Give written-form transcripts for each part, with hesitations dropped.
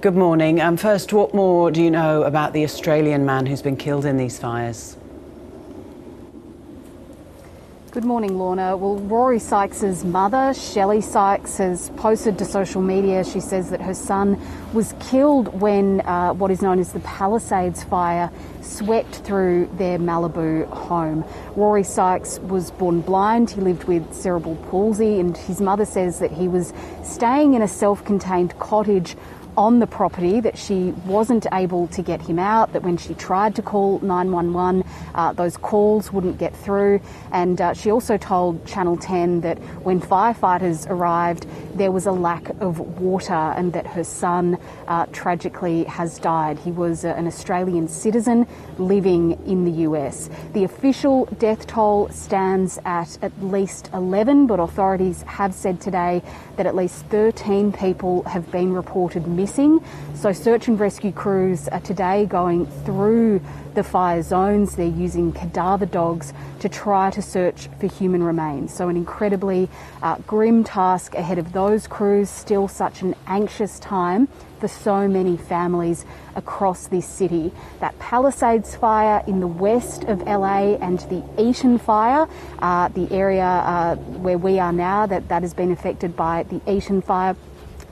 Good morning. First, what more do you know about the Australian man who's been killed in these fires? Good morning, Lorna. Well, Rory Sykes' mother, Shelley Sykes, has posted to social media. She says that her son was killed when what is known as the Palisades fire swept through their Malibu home. Rory Sykes was born blind. He lived with cerebral palsy, and his mother says that he was staying in a self-contained cottage on the property, that she wasn't able to get him out, that when she tried to call 911, those calls wouldn't get through. And she also told Channel 10 that when firefighters arrived, there was a lack of water and that her son tragically has died. He was an Australian citizen living in the US. The official death toll stands at least 11, but authorities have said today that at least 13 people have been reported missing. So search and rescue crews are today going through the fire zones. They're using cadaver dogs to try to search for human remains. So an incredibly grim task ahead of those crews. Still such an anxious time for so many families across this city. That Palisades fire in the west of LA and the Eaton fire, the area where we are now, that has been affected by the Eaton fire.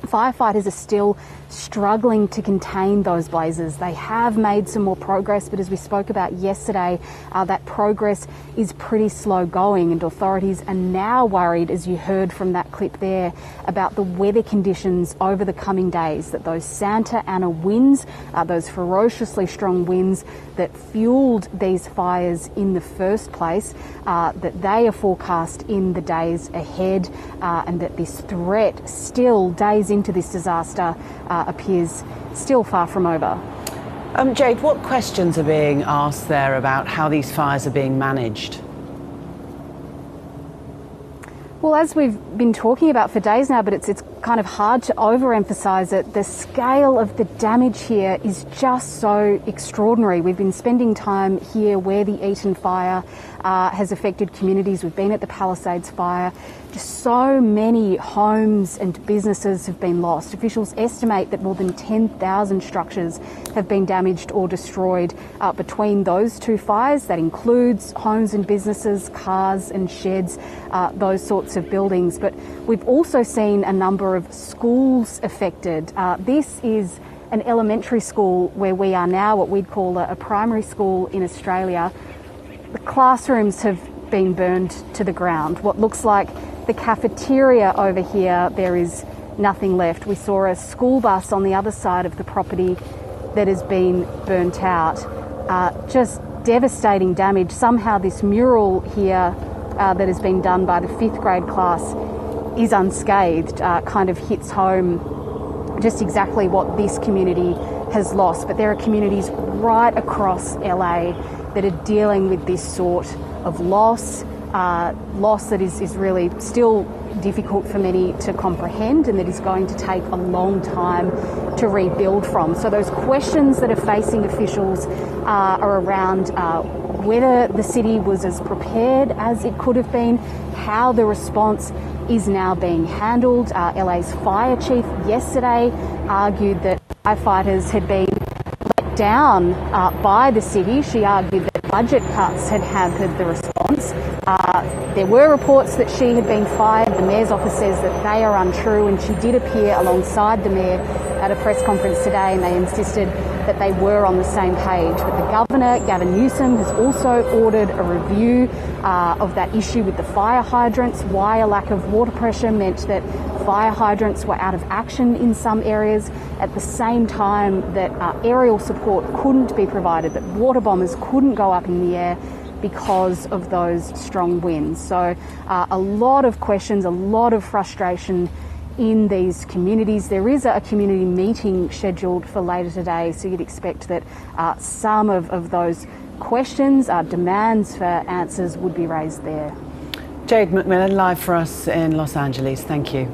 Firefighters are still struggling to contain those blazes. They have made some more progress, but as we spoke about yesterday, that progress is pretty slow going, and authorities are now worried, as you heard from that clip there, about the weather conditions over the coming days, that those Santa Ana winds, those ferociously strong winds that fueled these fires in the first place, that they are forecast in the days ahead, and that this threat still, days into this disaster, appears still far from over. Jade, what questions are being asked there about how these fires are being managed? Well, as we've been talking about for days now, but it's kind of hard to overemphasise it, the scale of the damage here is just so extraordinary. We've been spending time here where the Eaton fire has affected communities. We've been at the Palisades fire. Just so many homes and businesses have been lost. Officials estimate that more than 10,000 structures have been damaged or destroyed between those two fires. That includes homes and businesses, cars and sheds, those sorts of buildings. But we've also seen a number of schools affected. This is an elementary school where we are now, what we'd call a primary school in Australia. The classrooms have been burned to the ground. What looks like the cafeteria over here, there is nothing left. We saw a school bus on the other side of the property that has been burnt out. Just devastating damage. Somehow this mural here that has been done by the 5th grade class is unscathed, kind of hits home just exactly what this community has lost. But there are communities right across LA that are dealing with this sort of loss that is really still difficult for many to comprehend, and that is going to take a long time to rebuild from. So those questions that are facing officials are around whether the city was as prepared as it could have been, how the response is now being handled. LA's fire chief yesterday argued that firefighters had been let down by the city. She argued that budget cuts had hampered the response. There were reports that she had been fired. The Mayor's office says that they are untrue, and she did appear alongside the Mayor at a press conference today, and they insisted that they were on the same page. But the Governor, Gavin Newsom, has also ordered a review of that issue with the fire hydrants, why a lack of water pressure meant that fire hydrants were out of action in some areas, at the same time that aerial support couldn't be provided, that water bombers couldn't go up in the air because of those strong winds. So a lot of questions, a lot of frustration in these communities. There is a community meeting scheduled for later today, so you'd expect that some of those questions, demands for answers would be raised there. Jade McMillan, live for us in Los Angeles. Thank you.